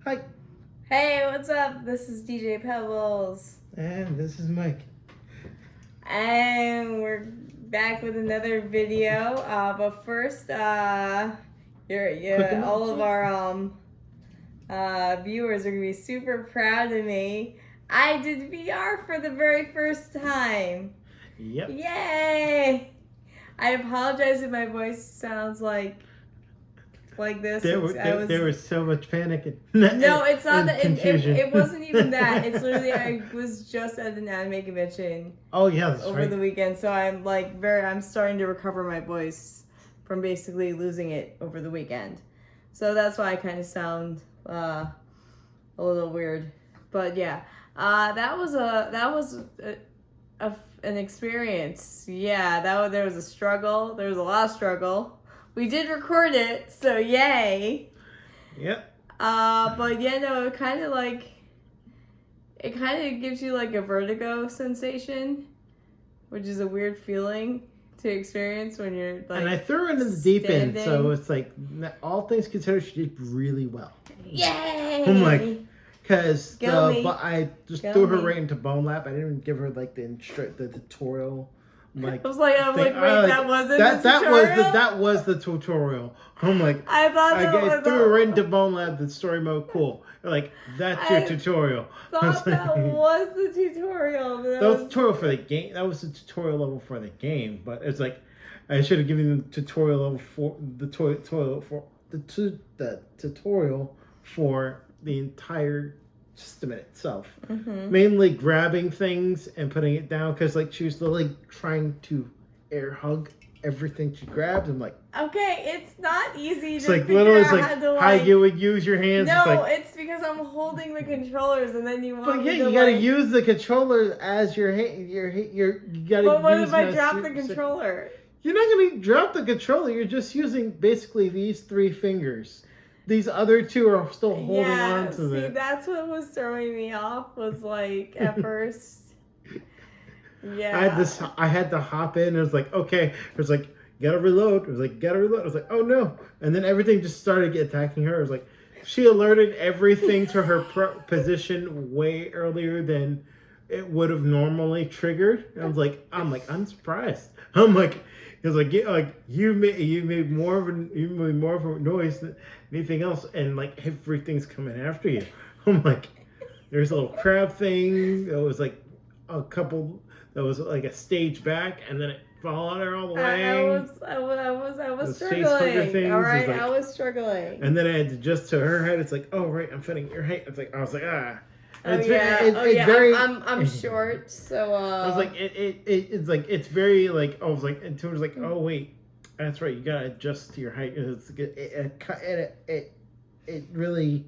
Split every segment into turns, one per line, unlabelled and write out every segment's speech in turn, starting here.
Hi.
Hey, what's up? This is DJ Pebbles.
And this is Mike.
And we're back with another video. But first, all of our viewers are gonna be super proud of me. I did VR for the very first time.
Yep.
Yay! I apologize if my voice sounds like this.
There was so much panic and
no, it's not that.
Confusion.
It wasn't even that. It's literally I was just at an anime convention.
Oh yeah, that's
over
right.
the weekend, so I'm starting to recover my voice from basically losing it over the weekend. So that's why I kind of sound a little weird. But yeah, that was an experience. Yeah, there was a struggle. There was a lot of struggle. We did record it, so yay.
Yep.
But yeah, no, it kind of gives you like a vertigo sensation, which is a weird feeling to experience when you're like.
And I threw it in the deep end, so it's like all things considered, she did really well.
Yay!
I'm like, because I just
Go
threw her
me.
right into Bone Lab. I didn't even give her like the tutorial.
I was like, wait, that wasn't the
that
tutorial?
that was the tutorial. I'm like,
I thought
I threw her right into Bone Lab, the story mode, cool. Like, that's your tutorial.
Thought that was the tutorial.
That was the tutorial for the game. That was the tutorial level for the game. But it's like, I should have given you the tutorial level for the tutorial for the entire system in itself.
Mm-hmm.
Mainly grabbing things and putting it down because like she was literally trying to air hug everything she grabbed. I'm like,
okay, it's not easy.
It's
to
like
figure
literally,
out
it's
how
like
to,
how you would use your hands.
No, it's because I'm holding the controllers, and then you want.
But yeah,
me
you
to,
gotta use the controller as your hand. You gotta.
But what
use
if I
them as
drop
your-
the controller?
You're not gonna drop the controller. You're just using basically these three fingers. These other two are still holding on to
see,
it.
that's what was throwing me off. Was like at first. Yeah.
I had to hop in. It was like, okay. It was like, gotta reload. It was like, gotta reload. I was like, oh no. And then everything just started attacking her. It was like, she alerted everything to her position way earlier than it would have triggered. I'm like, I'm surprised. I'm like, it was like, you made more of a noise than anything else, and like everything's coming after you. I'm like, there's a little crab thing. That was like a couple. That was like a stage back, and then it followed her all the way.
I was
Those face hugger
struggling.
things
All
is
right,
like-
I was struggling.
And then I had to adjust to her head. It's like, oh right, I'm fitting your height. It's like I was like, ah.
Oh
It's
yeah,
it's very.
I'm short, so.
I was like, it's like it's very like I was like, and Tune was like, oh wait, that's right, you gotta adjust to your height. It really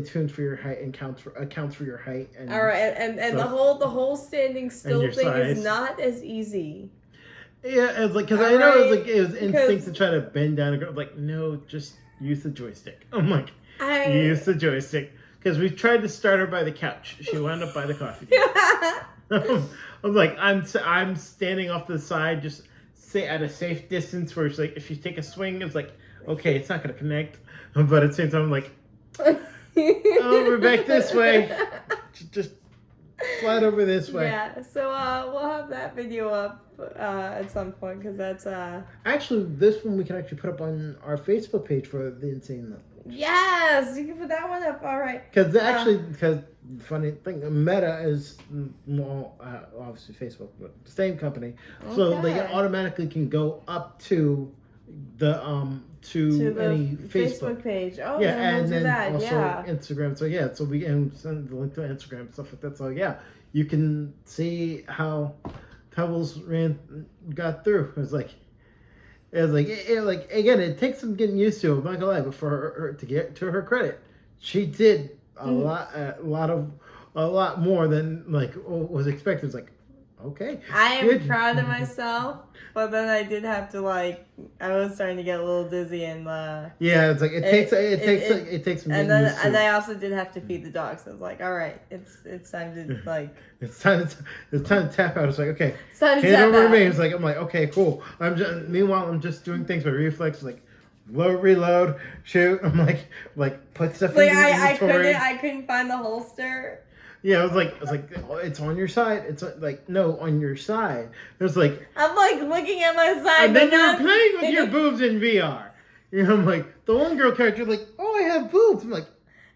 tunes for your height and accounts for your height. And
all right, and the whole standing still
your
thing
size.
is not as easy.
Yeah, it was like because I know it was like it was instinct to try to bend down and go. Like, no, just use the joystick. I'm like, use the joystick. Because we tried to start her by the couch. She wound up by the coffee table. I'm like, I'm standing off to the side, just say at a safe distance where it's like, if you take a swing, it's like, okay, it's not going to connect. But at the same time, I'm like, oh, we're back this way. Just slide over this way.
Yeah, so we'll have that video up at some point because that's
Actually, this one we can actually put up on our Facebook page for the Insane Level.
Yes, you can put that one up. All right.
Because funny thing, Meta is well, obviously Facebook, but the same company, so they automatically can go up to the to any
Facebook page. Oh,
yeah,
then
and
we'll do
then
that.
also
Yeah.
Instagram. So yeah, so we can send the link to Instagram and stuff like that. So yeah, you can see how Pebbles got through. It's like again, it takes some getting used to. I'm not gonna lie, but for her to get to her credit, she did a lot more than like was expected. It's like, okay,
I am
good.
proud of myself, but then I did have to I was starting to get a little dizzy and
yeah, it's like it takes some
and
getting used to.
and I also did have to feed the dog, so I was like, all right, it's time to like
it's time to tap out. It's like, okay,
it's time to
hand
tap
over
out.
me. It's like I'm like, okay, cool. Meanwhile I'm just doing things by reflex. Like, reload, shoot. I'm like put stuff
Like
in the inventory.
I couldn't find the holster.
Yeah, I was like, oh, it's on your side. It's like, no, on your side. It was like,
I'm like looking at my side.
and then
but
you're
not
playing with your
seeing-
boobs in VR. You know, I'm like, the one girl character, like, oh, I have boobs. I'm like,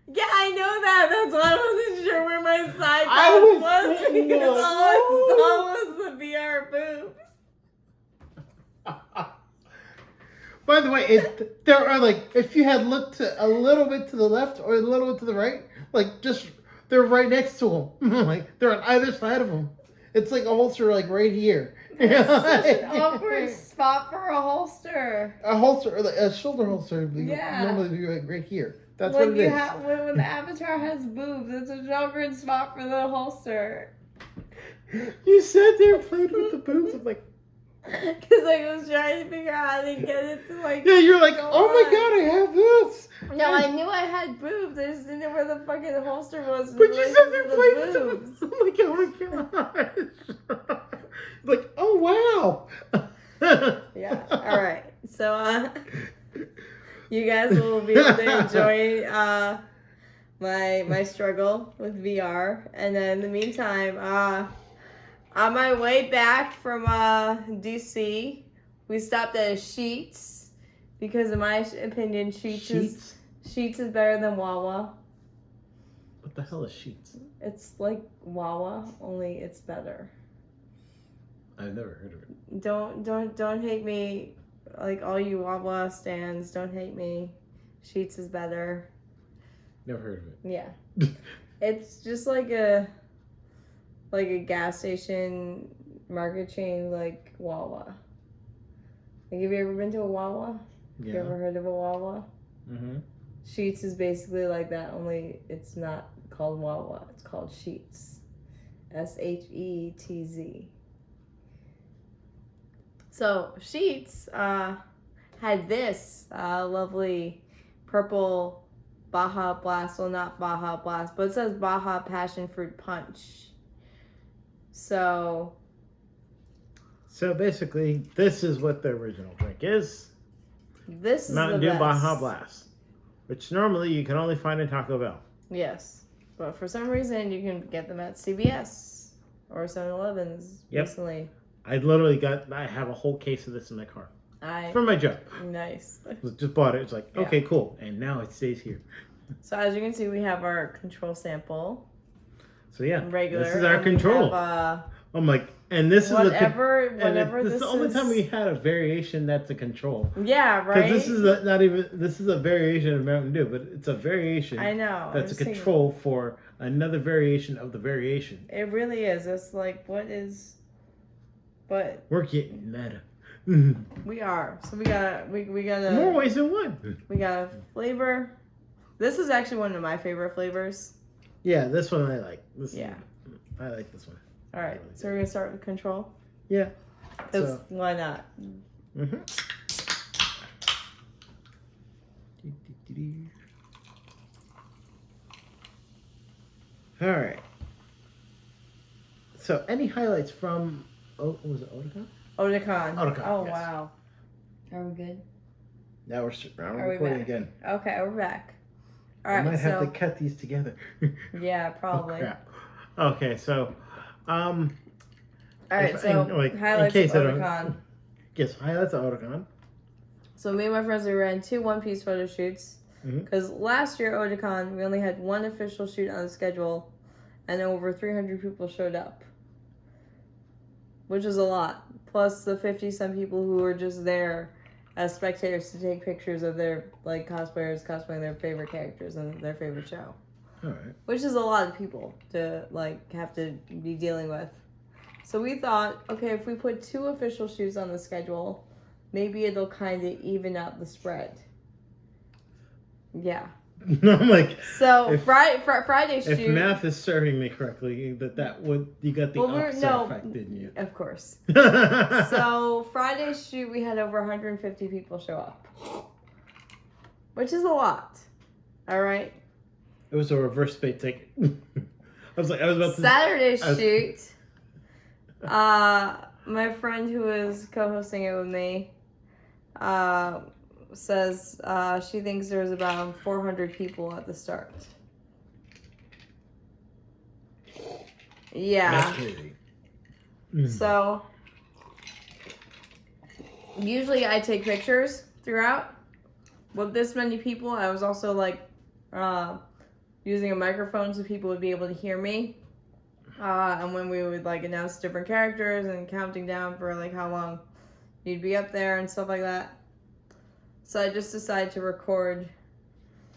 Yeah, I know that. That's why I wasn't sure where my side
I
was,
was thinking
because
like,
all I saw was the VR boobs.
by the way, there are like, if you had looked a little bit to the left or a little bit to the right, like just they're right next to them. Like they're on either side of them. It's like a holster, like right here.
Such an awkward spot for a holster.
A holster, or like a shoulder holster, would be
Yeah.
normally be like right here. That's
When
what it
you
is.
when the avatar has boobs, it's an awkward spot for the holster.
You said they played with the boobs. I'm like,
Because I was trying to figure out how to get it to like.
yeah, you're like, oh my god, I have boobs.
No, I knew I had boobs. I just didn't know where the fucking holster was.
But you said they
the
played with the boobs. I'm like, oh my gosh. Like, oh wow.
Yeah. All right. So, you guys will be able to enjoy my struggle with VR, and then in the meantime, on my way back from DC, we stopped at a Sheetz because, in my opinion, Sheetz is better than Wawa.
What the hell is Sheets?
It's like Wawa, only it's better.
I've never heard of it.
Don't hate me, like all you Wawa stands. Don't hate me. Sheetz is better.
Never heard of it.
Yeah, it's just like a gas station market chain like Wawa. Like, have you ever been to a Wawa?
Yeah.
You ever heard of a Wawa?
Mm-hmm.
Sheetz is basically like that, only it's not called Wawa. It's called Sheetz. Shetz. So Sheetz had this lovely purple Baja Blast. Well, not Baja Blast, but it says Baja Passion Fruit Punch. So
basically, this is what the original drink is.
this is
Mountain
the
Dew
best.
Baja Blast, which normally you can only find in Taco Bell.
Yes, but for some reason you can get them at CVS or 7-Elevens
Yep.
recently.
I have a whole case of this in my car for my job.
Nice.
Just bought it. It's like,
Yeah.
okay, cool. And now it stays here.
So as you can see, we have our control sample,
So yeah,
regular.
this is our
and we
control.
have,
I'm like, and this
whatever
this is the only time we had a variation that's a control.
Yeah, right.
Because this is a variation of Mountain Dew, but it's a variation.
I know.
That's a control for another variation of the variation.
It really is. It's like, but
We're getting meta.
we are. So we got
More ways than one.
we got a flavor. This is actually one of my favorite flavors.
Yeah, this one I like.
Yeah.
I like this one.
All right, so we're gonna start with control.
Yeah.
Because
So-
why not?
Mm-hmm. All right. So, any highlights from? Oh, was it Otakon?
Otakon.
Otakon,
Oh
yes.
wow. Are we good?
Now we're
we
recording
back?
again.
Okay, we're back. All
I
right,
might have
so
to cut these together.
yeah,
Oh,
probably.
crap. Okay, so,
All right,
If-
so
in- like, in
highlights
case
of
I don't-
Otakon.
yes, highlights of Otakon.
So me and my friends, we ran 2 one-piece photo shoots.
Mhm.
Because last year, Otakon, we only had 1 official shoot on the schedule, and over 300 people showed up. Which is a lot. Plus the 50-some people who were just there as spectators to take pictures of their cosplayers cosplaying their favorite characters and their favorite show.
All right.
Which is a lot of people to have to be dealing with. So we thought, okay, if we put 2 official shoots on the schedule, maybe it'll kind of even out the spread. Yeah.
I'm like,
So
If-
Friday shoot.
if math is serving me correctly, that would you got the
Well,
opposite
no.
effect, didn't you?
Of course.
So
So Friday shoot, we had over 150 people show up, which is a lot. All right.
it was a reverse spade ticket. I was about to.
Saturday
I was-
shoot. My friend who was co-hosting it with me, says she thinks there's about 400 people at the start. Yeah.
That's crazy. Mm.
So usually I take pictures throughout. With this many people, I was also like using a microphone so people would be able to hear me. And when we would like announce different characters and counting down for like how long you'd be up there and stuff like that. So I just decided to record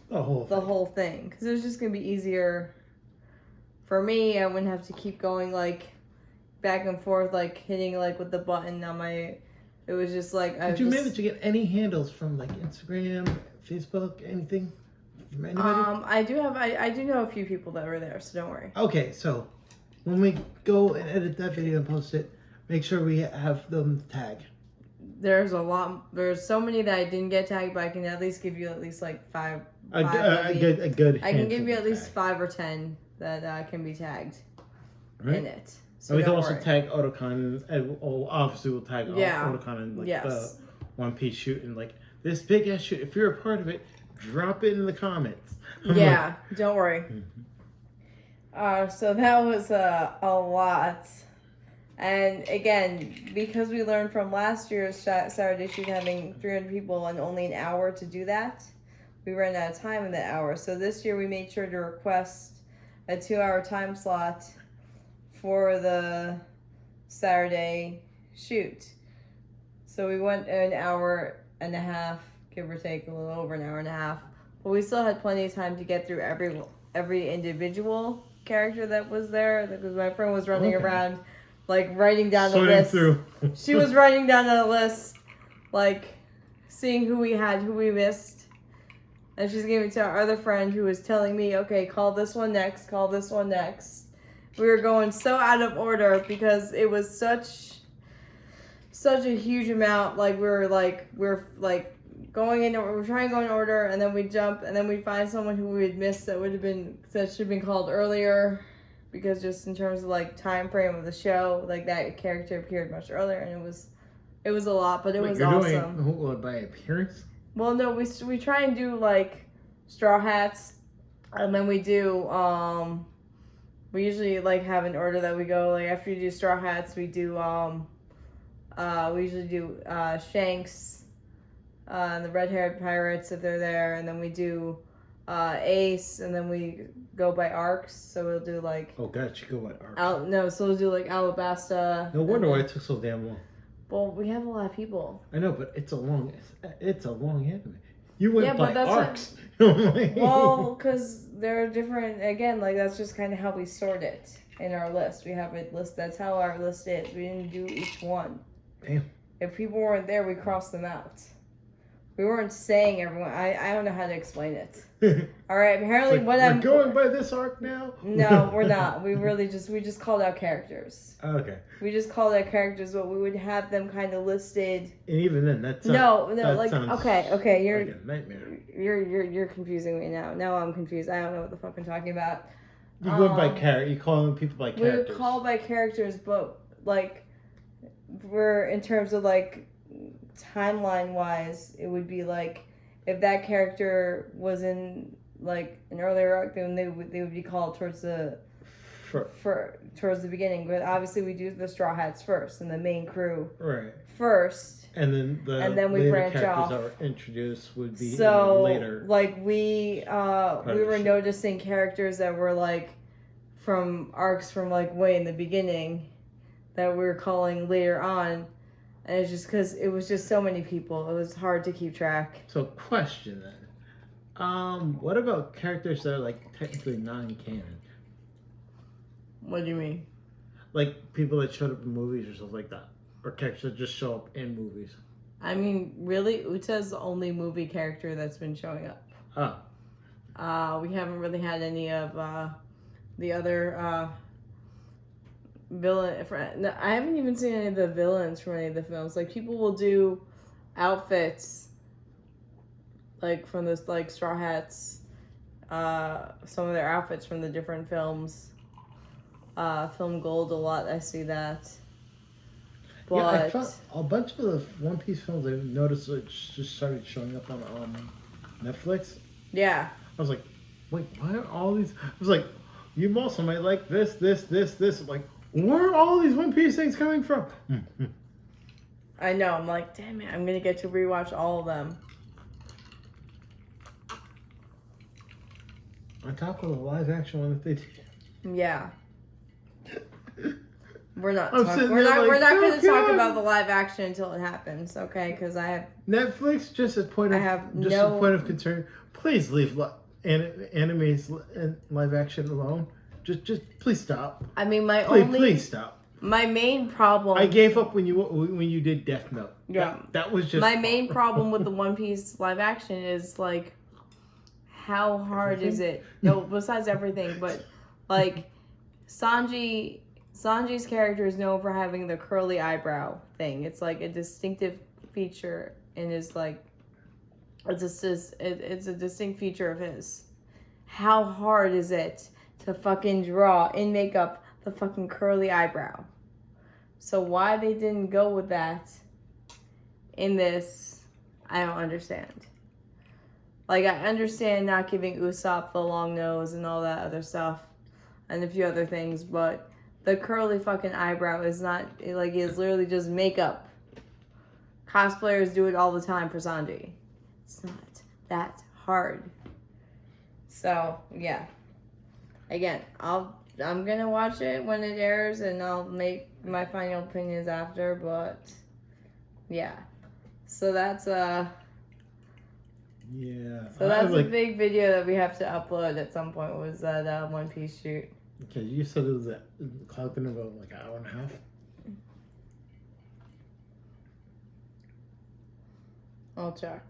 the
whole thing because it was just gonna be easier for me. I wouldn't have to keep going like back and forth, like hitting like with the button on my. It was just like.
Did you manage to get any handles from like Instagram, Facebook, anything from anybody?
I do have. I do know a few people that were there, so don't worry.
Okay, so when we go and edit that video and post it, make sure we have them tag.
There's a lot. There's so many that I didn't get tagged, but I can at least give you at least like five.
A good.
I can give you at least 5 or 10 that can be tagged in it. So
we can also tag Otakon, and obviously we'll tag Otakon in like the One Piece shoot and like this big ass shoot. If you're a part of it, drop it in the comments.
Yeah, don't worry. So that was a lot. And again, because we learned from last year's Saturday shoot having 300 people and only an hour to do that, we ran out of time in that hour. So this year we made sure to request a 2-hour time slot for the Saturday shoot. So we went an hour and a half, give or take a little over an hour and a half. But we still had plenty of time to get through every individual character that was there, because my friend was running around like writing down the list. She was writing down a list, like seeing who we had, who we missed. And she's giving it to our other friend who was telling me, okay, call this one next, call this one next. We were going so out of order because it was such a huge amount. Like we're going in, we're trying to go in order, and then we jump, and then we find someone who we had missed that should have been called earlier, because just in terms of like time frame of the show, like that character appeared much earlier, and it was a lot, but it was awesome.
Doing by appearance?
Well, no, we try and do like Straw Hats, and then we do we usually like have an order that we go, like after you do Straw Hats, we do we usually do Shanks, and the red-haired pirates if they're there, and then we do Ace, and then we go by arcs, so we'll do like.
Oh God, you go by arcs.
So we'll do like Alabasta.
No wonder why it took so damn long.
Well, we have a lot of people.
I know, but it's a long anime. You went by arcs.
Well, because they're different. Again, like that's just kind of how we sort it in our list. We have it list. That's how our list is. We didn't do each one.
Damn.
If people weren't there, we crossed them out. We weren't saying everyone. I don't know how to explain it. All right. Apparently,
like, we're going by this arc now.
No, we're not. We just called out characters.
Okay.
We just called out characters, but we would have them kind of listed.
And even then, that's
okay. You're
like a nightmare.
You're confusing me now. Now I'm confused. I don't know what the fuck I'm talking about.
You go by character. You call people by characters.
We would call by characters, but like we're in terms of like timeline wise, it would be like if that character was in like an earlier arc, then they would be called towards the towards the beginning. But obviously we do the Straw Hats first and the main crew first,
and then
we branch off.
That were introduced would be
later. Like we were noticing characters that were like from arcs from like way in the beginning that we were calling later on. And it's just because it was just so many people. It was hard to keep track.
So, question then. What about characters that are, like, technically non-canon?
What do you mean?
Like, people that showed up in movies or stuff like that. Or characters that just show up in movies.
I mean, really, Uta's the only movie character that's been showing up.
Oh.
We haven't really had any of the other... No, I haven't even seen any of the villains from any of the films. Like people will do outfits, like from this like Straw Hats, some of their outfits from the different films. Film Gold a lot. I see that. But
Yeah, I found a bunch of the One Piece films. I noticed it just started showing up on Netflix.
yeah.
I was like, wait, why are all these? I was like, you also might like this, this, this, this. I'm like, where are all these One Piece things coming from?
I know. I'm like, damn it! I'm gonna get to rewatch all of them.
On top of the live action one that they did.
Yeah. We're not.
I'm
Talk-
sitting
we're
there
not.
like,
We're not
"Oh,
going to talk
God."
about the live action until it happens, okay? Because I have.
Netflix, just a point
I
of
have
just
no-
a point of concern. Please leave animes and live action alone. Just please stop.
I mean, my
Please,
only.
please stop.
My main problem.
I gave up when you did Death Note.
Yeah.
That was just
My main problem with the One Piece live action is like, how hard is it? No, besides everything, but like, Sanji's character is known for having the curly eyebrow thing. It's like a distinctive feature in his like. It's a distinct feature of his. How hard is it to fucking draw in makeup the fucking curly eyebrow? So why they didn't go with that in this, I don't understand. Like, I understand not giving Usopp the long nose and all that other stuff and a few other things, but the curly fucking eyebrow is not, like, it's literally just makeup. Cosplayers do it all the time for Sanji. It's not that hard. So, yeah. Again, I'm gonna watch it when it airs and I'll make my final opinions after, but yeah. So that's
yeah.
So that's a big video that we have to upload at some point. Was that One Piece shoot?
Okay, you said it was clocked in about like an hour and a half.
I'll check.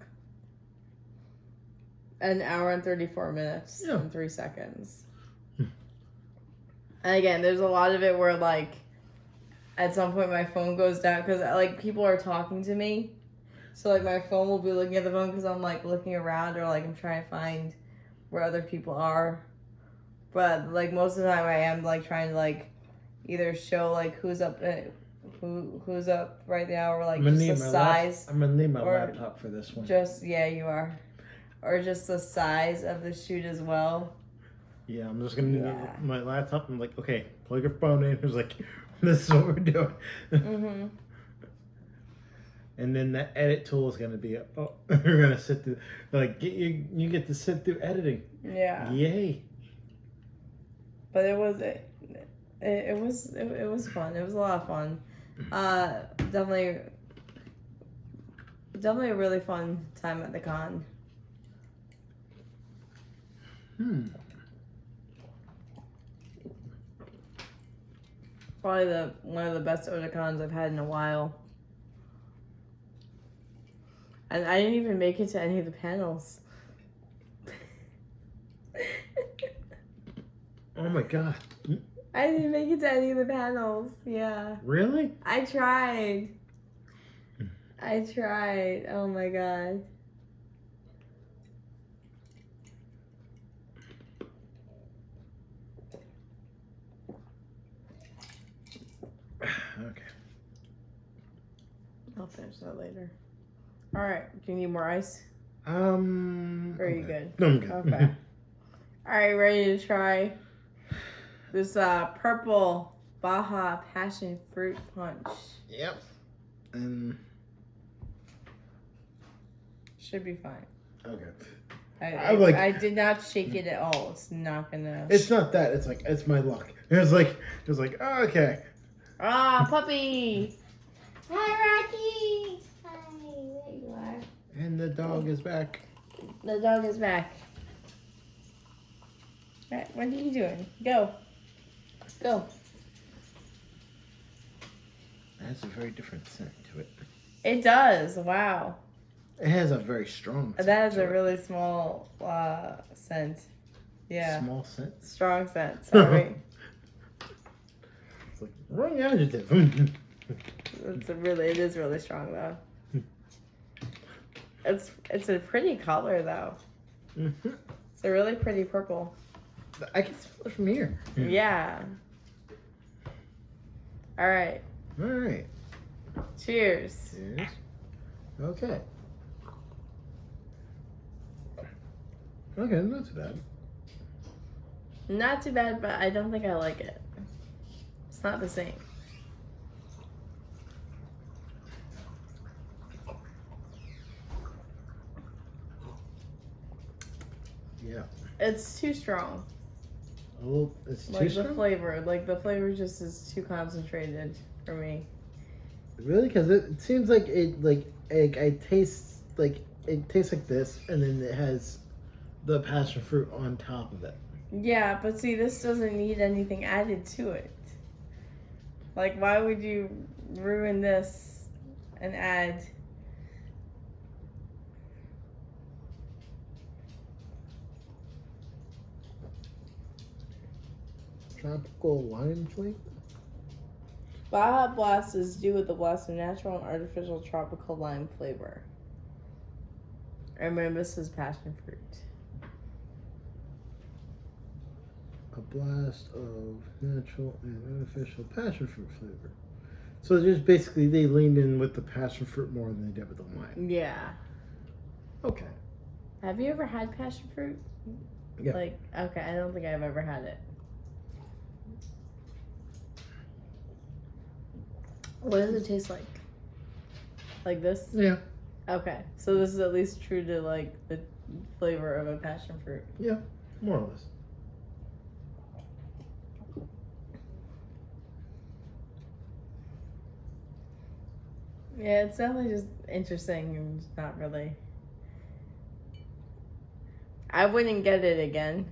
An hour and 34 minutes
Yeah.
and 3 seconds. And again, there's a lot of it where like at some point my phone goes down because like people are talking to me. So like my phone will be looking at the phone because I'm like looking around or like I'm trying to find where other people are. But like most of the time I am like trying to like either show like who's up who's up right now or like just the size.
I'm gonna need my
or
laptop for this one.
Just yeah, you are. Or just the size of the shoot as well.
Yeah, I'm just gonna need my laptop. I'm like, okay, plug your phone in. It was like, this is what we're doing.
Mm-hmm.
And then that edit tool is gonna be, oh, we're gonna sit through, like, you get to sit through editing.
Yeah.
Yay.
But it was fun. It was a lot of fun. Definitely a really fun time at the con. Probably one of the best Otakons I've had in a while. And I didn't even make it to any of the panels.
Oh my god.
I didn't make it to any of the panels. Yeah.
Really?
I tried. Oh my god.
Okay.
I'll finish that later. All right. Do you need more ice? Or are you good?
No, I'm good.
Okay. All right. Ready to try this purple Baja Passion Fruit Punch?
Yep. And
should be fine.
okay.
I did not shake it at all. It's not gonna.
It's not that. It's my luck. It was like oh, okay.
Ah, puppy. Hi, Rocky. Hi, there you are.
And the dog is back.
The dog is back. All right, what are you doing? Go. Go.
It has a very different scent to it.
It does. Wow.
It has a very strong scent.
That is
to
a
it.
really small scent. Yeah.
Small scent.
Strong scent. Sorry.
It's like wrong adjective.
It is really strong though. It's a pretty color though.
Mm-hmm.
It's a really pretty purple.
I can smell it from here.
Yeah. All right.
All right.
Cheers.
Cheers. Okay. Okay, not too bad.
Not too bad, but I don't think I like it. It's not the same.
Yeah.
It's too strong.
A little, it's too
Like the
strong?
flavor. Like the flavor just is too concentrated for me.
Really? Because it seems like I taste like it tastes like this, and then it has the passion fruit on top of it.
Yeah, but see, this doesn't need anything added to it. Like, why would you ruin this and add?
Tropical lime flavor.
Baja Blast is due with the blast of natural and artificial tropical lime flavor. And remember, this is passion fruit.
A blast of natural and artificial passion fruit flavor. So just basically they leaned in with the passion fruit more than they did with the lime.
Yeah.
Okay.
Have you ever had passion fruit?
Yeah.
Like, okay, I don't think I've ever had it. What does it taste like? Like this?
Yeah.
Okay, so this is at least true to like the flavor of a passion fruit.
Yeah. More or less.
Yeah, it's definitely just interesting and not really. I wouldn't get it again.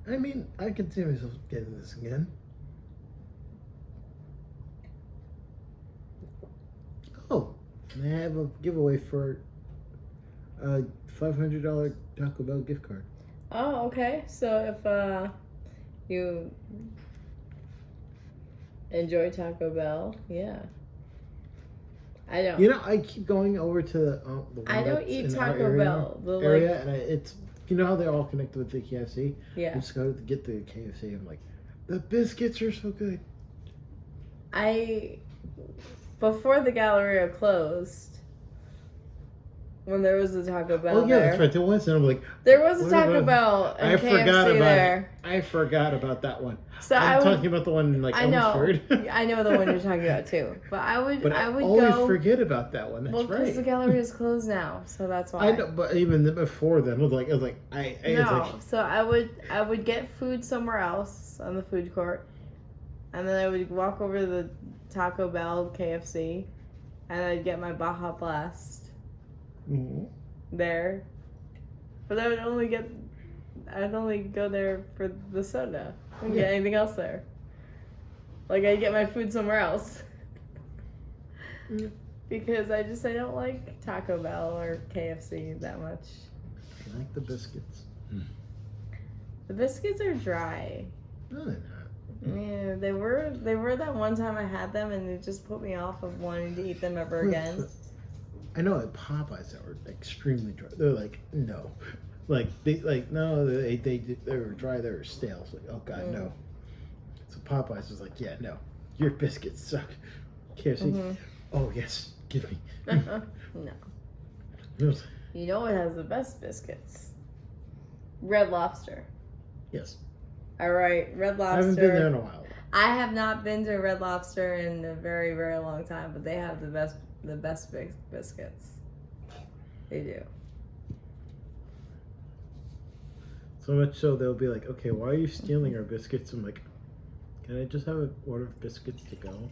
I mean, I could see myself getting this again. Oh, and I have a giveaway for a $500 Taco Bell gift card.
Oh, okay. So if you enjoy Taco Bell, yeah. I don't.
You know, I keep going over to the one
I don't
that's
eat
in our
Taco Bell. The
area,
like,
and it's you know how they're all connected with the KFC. I
yeah.
just go to get the KFC. I'm like, the biscuits are so good.
Before the Galleria closed, when there was a Taco Bell
Oh yeah,
there,
that's right. There was, and I'm like,
there was a
what
Taco
about-
Bell and
I
KFC
forgot about
there.
it. I forgot about that one.
So
I'm talking about the one in like
I know,
Elmsford.
I know the one you're talking about too. But I would
always
go.
forget about that one. That's
Well, because
right.
the Galleria is closed now, so that's why.
I know, but even before then, I was like,
No,
like,
so I would get food somewhere else on the food court, and then I would walk over to the Taco Bell, KFC, and I'd get my Baja Blast
mhm.
there. But I'd only go there for the soda. I wouldn't get anything else there. Like I'd get my food somewhere else.
Yeah.
Because I don't like Taco Bell or KFC that much.
I like the biscuits.
The biscuits are dry.
No, they're not.
Yeah, they were that one time I had them and it just put me off of wanting to eat them ever again.
I know at Popeyes that were extremely dry. They're like, no. Like they were dry, they were stale. It's like, oh god, no. So Popeyes was like, yeah, no. Your biscuits suck. KFC, oh yes, give me.
No.
It was-
You know what has the best biscuits? Red Lobster.
yes.
Alright, Red Lobster.
I haven't been there in a while.
I have not been to Red Lobster in a very, very long time, but they have the best biscuits. They do.
So much so they'll be like, okay, why are you stealing our biscuits? I'm like, can I just have an order of biscuits to go?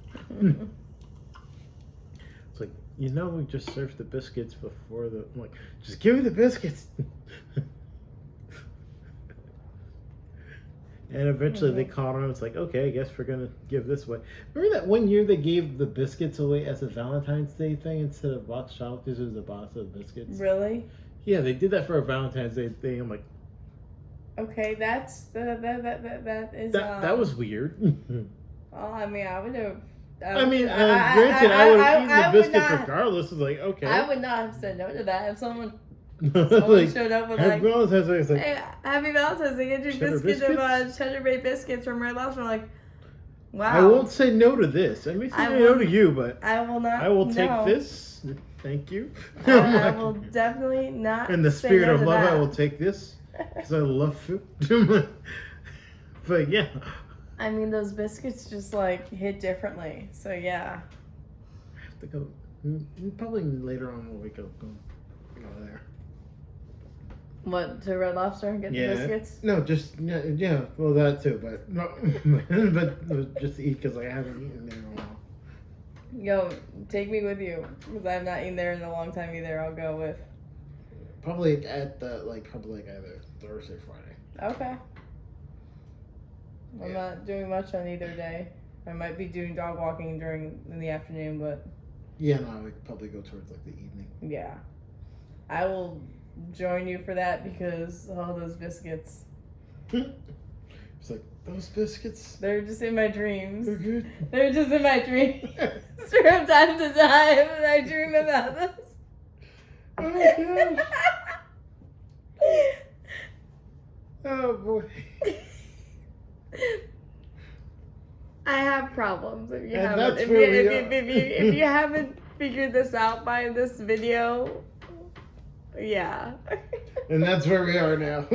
It's like, you know, we just served the biscuits before the. I'm like, just give me the biscuits. And eventually they caught on. It's like, okay, I guess we're gonna give this away. Remember that one year they gave the biscuits away as a Valentine's Day thing instead of box chocolate because it was a box of biscuits?
Really?
Yeah, they did that for a Valentine's Day thing. I'm like,
Okay, that is
that was weird.
Well, I mean, I would have.
Granted, I would have eaten the biscuits regardless. It's like, okay.
I would not have said no to that if someone
like,
showed up with
Happy
like,
Valentine's Day. It's like,
"Hey, Happy Valentine's Day! Get your
Cheddar
biscuits of
biscuits?
cheddar bay biscuits from Red Lobster." I'm like, Wow.
I won't say no to this. I may say no to you, but
I will not.
I will take
no.
this. Thank you.
I will definitely not.
In the
say
spirit
no
of
to
love,
that.
I will take this because I love food. But yeah.
I mean, those biscuits just like hit differently. So yeah.
I have to go. Probably later on when we go there.
What, to Red Lobster and get the biscuits?
No, just yeah. Well, that too, but no, but just to eat because I haven't eaten there in a while.
Yo, take me with you because I've not eaten there in a long time either. I'll go with.
Probably at the probably either Thursday, Friday.
Okay. I'm not doing much on either day. I might be doing dog walking in the afternoon, but
Yeah, no, I would probably go towards the evening.
yeah, I will join you for that because all those biscuits.
It's like those biscuits.
They're just in my dreams.
They're good.
They're just in my dreams. From time to time, and I dream about this.
Oh my gosh. Oh boy.
I have problems. If you
And
haven't,
that's where we are.
if you haven't figured this out by this video, yeah.
And that's where we are now,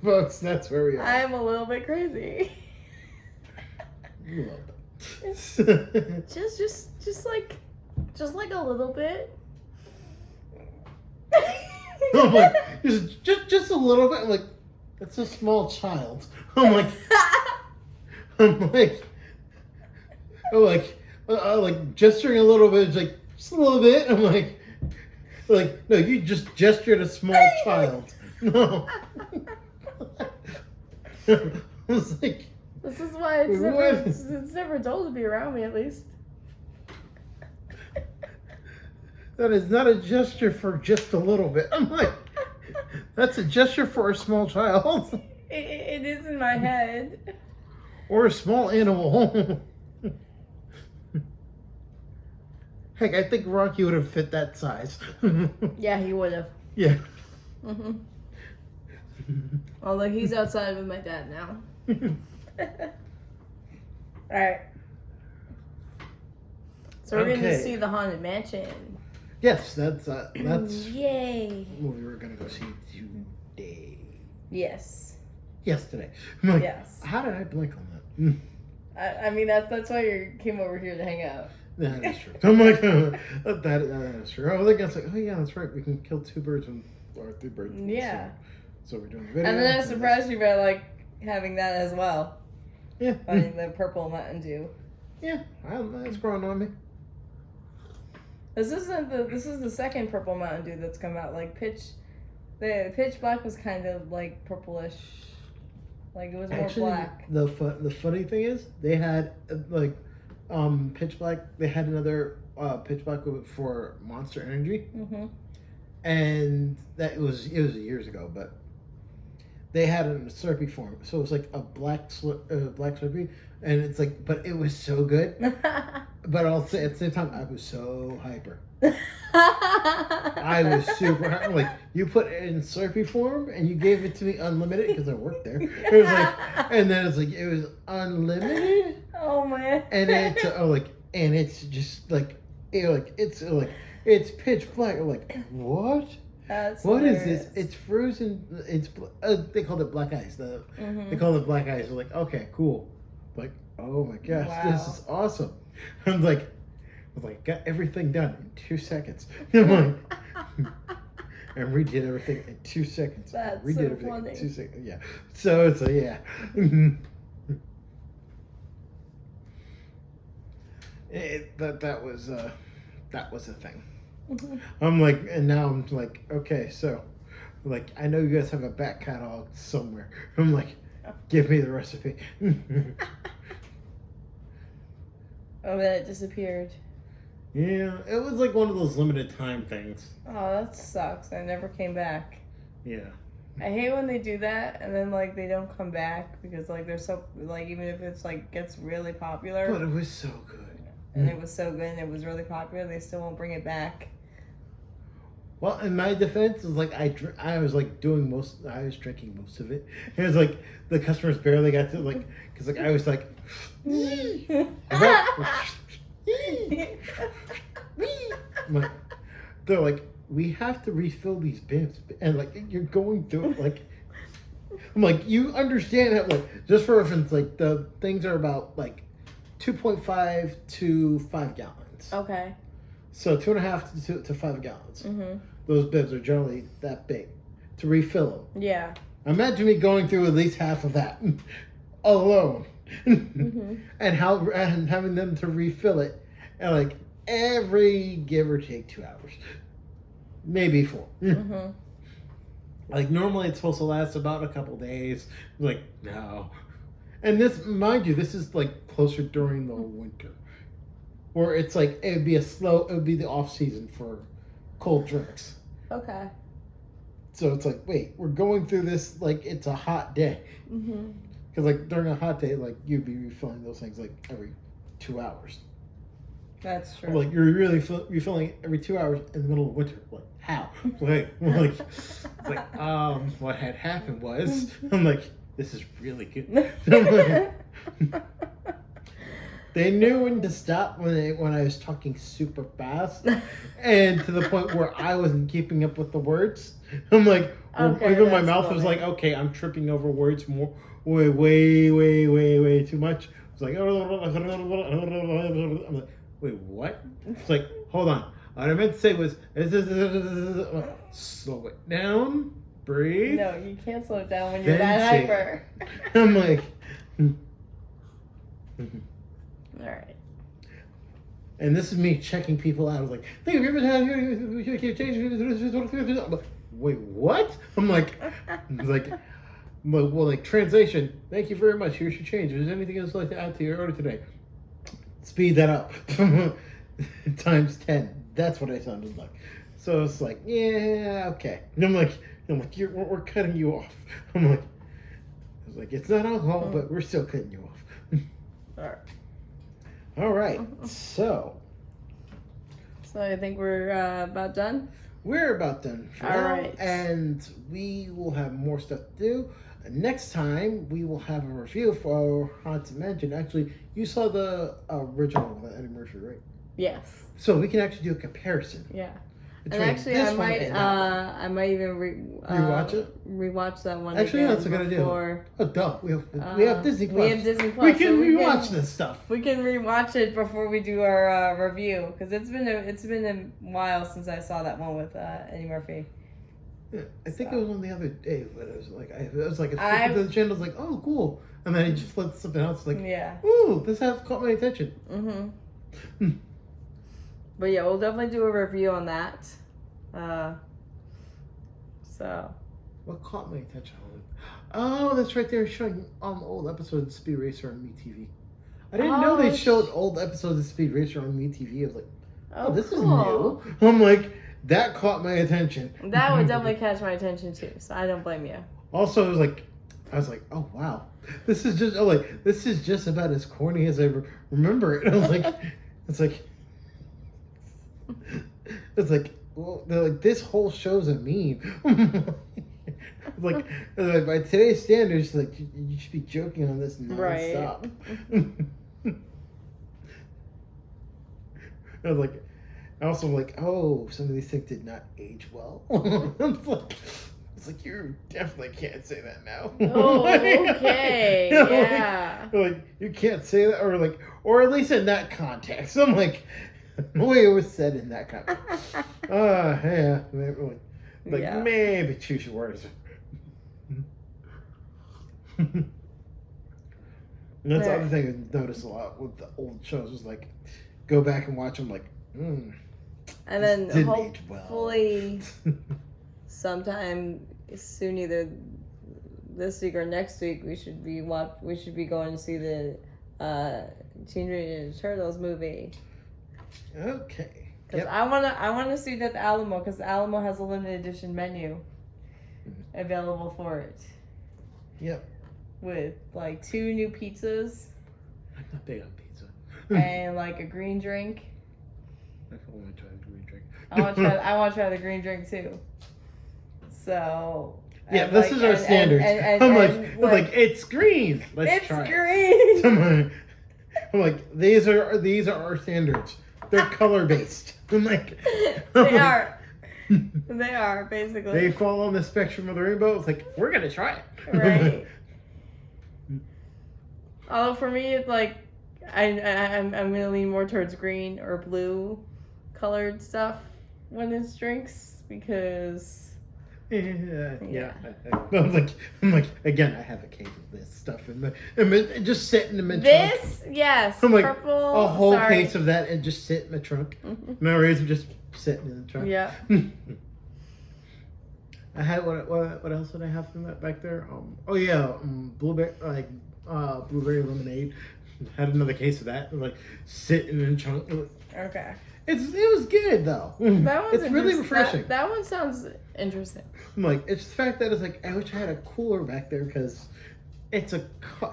folks. That's where we are.
I'm a little bit crazy.
A little bit.
Just like a little bit.
I'm like, just a little bit. I'm like, that's a small child. I'm like, gesturing a little bit. It's like, just a little bit. I'm like, no, you just gestured a small child. No. I was like,
This is why it's never told to be around me, at least.
that is not a gesture for just a little bit. I'm like, that's a gesture for a small child.
It is in my head.
Or a small animal. Heck, I think Rocky would have fit that size.
Yeah, he would have.
Yeah.
Mhm. Although he's outside with my dad now. Alright. So we're gonna see the Haunted Mansion.
Yes, that's
Yay.
what we were gonna go see today.
Yes.
Yesterday. I'm like,
Yes.
how did I blink on that?
I mean that's why you came over here to hang out.
That is true. I'm like, that is true. I was like, oh yeah, that's right. We can kill two birds or three birds.
Yeah.
So we're doing the video.
And then I surprised you by like having that as well.
Yeah.
Finding the purple Mountain Dew.
Yeah, that's growing on me.
This is the second purple Mountain Dew that's come out. Like Pitch Black was kind of like purplish, like it was more
Actually,
black.
the funny thing is they had Pitch Black. They had another Pitch Black for Monster Energy, and that was years ago. But they had it in a Slurpee form, so it was like a black Slurpee, and it's like, but it was so good. But I'll say at the same time, I was so hyper. I was super hyper. Like, you put it in Slurpee form and you gave it to me unlimited because I worked there. It was like, and then it's like it was unlimited.
Oh man.
And it's just like it's pitch black. I'm like, what?
That's
what
hilarious.
is this? It's frozen. It's they called it black ice. They called it black ice. I'm like, okay, cool. Like, oh my gosh, this is awesome. I'm like, got everything done in 2 seconds. I'm like, and redid everything in 2 seconds.
That's
redid
so
everything
funny.
in 2 seconds. Yeah. So it's yeah. That was a thing. I'm like, and now I'm like, okay, so, like, I know you guys have a back catalog somewhere. I'm like, give me the recipe.
Oh, then it disappeared.
Yeah, it was like one of those limited time things.
Oh, that sucks. I never came back.
Yeah.
I hate when they do that and then like they don't come back because like they're so like even if it's like gets really popular.
But it was so good.
And it was so good and it was really popular, they still won't bring it back.
Well, in my defense, it was like I was like doing I was drinking most of it. It was like the customers barely got to like, because like I was like, they're like, we have to refill these bibs, and like you're going through it like. I'm like, you understand that, like, just for reference, like the things are about like 2.5 to 5 gallons.
Okay.
So 2.5 to 5 gallons.
Mm-hmm.
Those bibs are generally that big to refill them.
Yeah.
Imagine me going through at least half of that alone,
Mm-hmm.
and having them to refill it, and like every give or take 2 hours, maybe 4.
Mm-hmm.
Like normally it's supposed to last about a couple days. Like no, and this, mind you, this is like closer during the winter, where it's like it would be the off season for cold drinks.
Okay.
So it's like, wait, we're going through this like it's a hot day.
Mm-hmm.
Because like during a hot day, like you'd be refilling those things like every 2 hours.
That's true.
Like you're really refilling it every 2 hours in the middle of winter. Like how? It's like what had happened was I'm like, this is really good. They knew when to stop when I was talking super fast, and to the point where I wasn't keeping up with the words. I'm like,
Okay,
even my
that's
mouth was
funny.
like, okay, I'm tripping over words way too much. It's like, I'm like, wait, what? It's like, hold on. What I meant to say was, slow it down, breathe.
No, you can't slow it down when you're
Then
that
say it.
hyper.
I'm like,
All right.
and this is me checking people out. I was like, thank you I'm like, wait, what? I'm like, well, like translation. Thank you very much. Here's your change. Is there anything else like to add to your order today? Speed that up times 10. That's what I sounded like. So it's like, yeah, okay. And I'm like, we're cutting you off. I was like, it's not alcohol, but we're still cutting you off.
All right.
All right, so
So I think we're about done.
we're about done for
All
now,
right.
and we will have more stuff to do. Next time, we will have a review for Haunted Mansion. Actually, you saw the original with Eddie Murphy, right?
Yes.
So we can actually do a comparison.
Yeah. And
between
actually,
this
I
one
might,
and that one.
I might even
Rewatch it?
Rewatch that one.
Actually,
again
that's a good idea.
before-
Oh, duh. We have Disney Plus.
We have Disney Plus.
We can
so
rewatch this stuff.
We can rewatch it before we do our review because it's been a while since I saw that one with Eddie Murphy.
Yeah, I think
So.
it was on the other day, but it was like I flipped to the channel, I was like, oh, cool, and then I just flipped to something else, like,
Yeah.
ooh, this has caught my attention.
Mm-hmm. But yeah, we'll definitely do a review on that. So.
What caught my attention? Oh, that's right. They're showing old episodes of Speed Racer on MeTV. I didn't know they showed old episodes of Speed Racer on MeTV. I was like, oh, this
cool.
is new. I'm like, that caught my attention.
That would definitely catch my attention too. So I don't blame you.
Also, I was like, oh wow, this is just about as corny as I remember it. I was like, it's like, well, they're like, this whole show's a meme. like by today's standards, like you should be joking on this nonstop. Right. I was like, I also like, oh, some of these things did not age well. It's like you definitely can't say that now.
Oh, okay, yeah.
Like you can't say that, or at least in that context. I'm like, the way it was said in that context. Yeah,
Yeah.
maybe choose your words. And that's the other thing I noticed a lot with the old shows was like, go back and watch them like,
and then
didn't age well.
hopefully sometime soon, either this week or next week, we should be going to see the Teenage Mutant Ninja Turtles movie.
Okay.
Because I wanna see that at the Alamo, because the Alamo has a limited edition menu available for it.
Yep.
With like 2 new pizzas
I'm not big on pizza.
and like a green drink.
I only try a green drink.
I want to try the green drink too. So.
Yeah,
and
this is our standards. I'm like, it's green. Let's try
it.
Green. I'm like, these are our standards. They're color based. I'm like,
they are. They are basically.
They fall on the spectrum of the rainbow. It's like, we're gonna try it.
Right. Although for me, it's like, I'm gonna lean more towards green or blue colored stuff when it's drinks because.
Yeah. I'm like, again, I have a case of this stuff just sitting in my trunk.
This, yes,
I'm like,
purple.
a whole case of that and just sit in my trunk. No reason, just sitting in the trunk.
Yeah.
I had what else did I have from that back there? Blueberry lemonade. Had another case of that. Like sitting in the trunk.
Okay.
It was good though.
That one's
it's really refreshing.
That one sounds interesting.
I'm like, it's the fact that it's like I wish I had a cooler back there because it's a car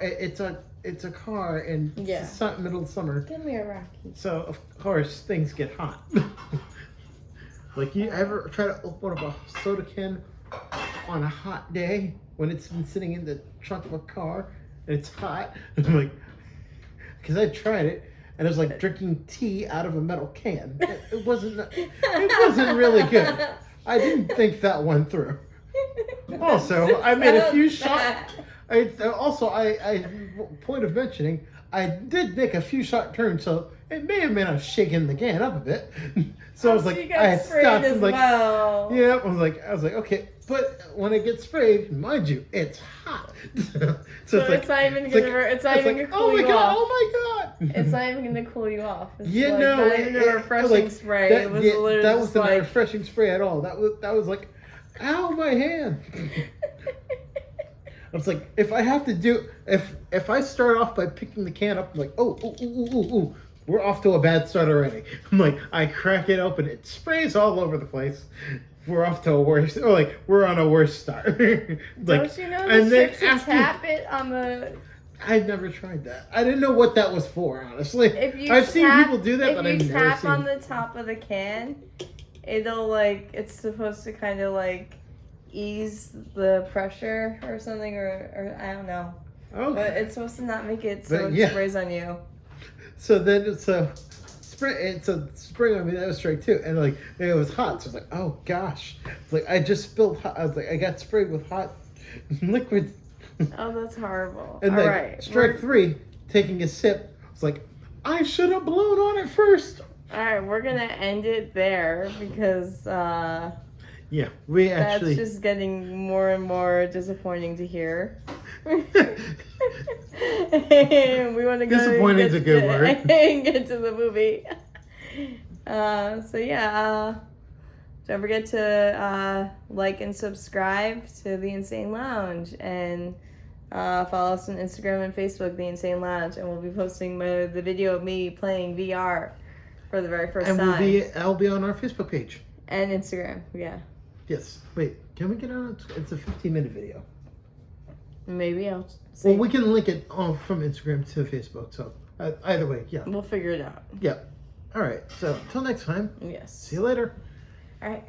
and it's the middle of summer.
Give me a Rocky.
So of course things get hot. Like you ever try to open up a soda can on a hot day when it's been sitting in the trunk of a car and it's hot? I'm like, because I tried it. And it was like drinking tea out of a metal can. It wasn't really good. I didn't think that one through. Also, I made a few shots. Point of mentioning, I did make a few shot turns, so it may have been a shaking the can up a bit. So I was like, I had stopped and like, yeah, I was like, okay, but when it gets sprayed, mind you, it's hot.
So it's not even gonna cool you off.
Oh my god!
It's not even gonna cool you off. It's
not
even a refreshing spray.
That wasn't a refreshing spray at all. That was like, ow, my hand. I was like, if I start off by picking the can up, I'm like, ooh, we're off to a bad start already. I'm like, I crack it open, it sprays all over the place. We're off to a worse, we're on a worse start.
Don't you know the trick to tap it on the...
I've never tried that. I didn't know what that was for, honestly. I've seen people do that, but I've never seen...
If you tap on the top of the can, it'll it's supposed to kind of ease the pressure or something, or I don't know. Okay. But it's supposed to not make it so it sprays on you.
So then spring on me, that was straight too. And it was hot. So I was like, oh gosh. It's like I just spilled hot. I was like, I got sprayed with hot liquid.
Oh, that's horrible.
And
all right.
Strike 3, taking a sip, I was like, I should have blown on it first.
All right, we're going to end it there because
yeah, we actually...
That's just getting more and more disappointing to hear. We want to go
disappointing is a good word.
And get to the movie. Don't forget to like and subscribe to The Insane Lounge and follow us on Instagram and Facebook, The Insane Lounge, and we'll be posting the video of me playing VR for the very first time.
I'll be on our Facebook page
and Instagram. Yeah.
Yes. Wait, can we get on? It's a 15-minute video.
Maybe I'll see.
Well, we can link it from Instagram to Facebook. So either way, yeah.
We'll figure it out.
Yeah. All right. So until next time.
Yes.
See you later.
All right.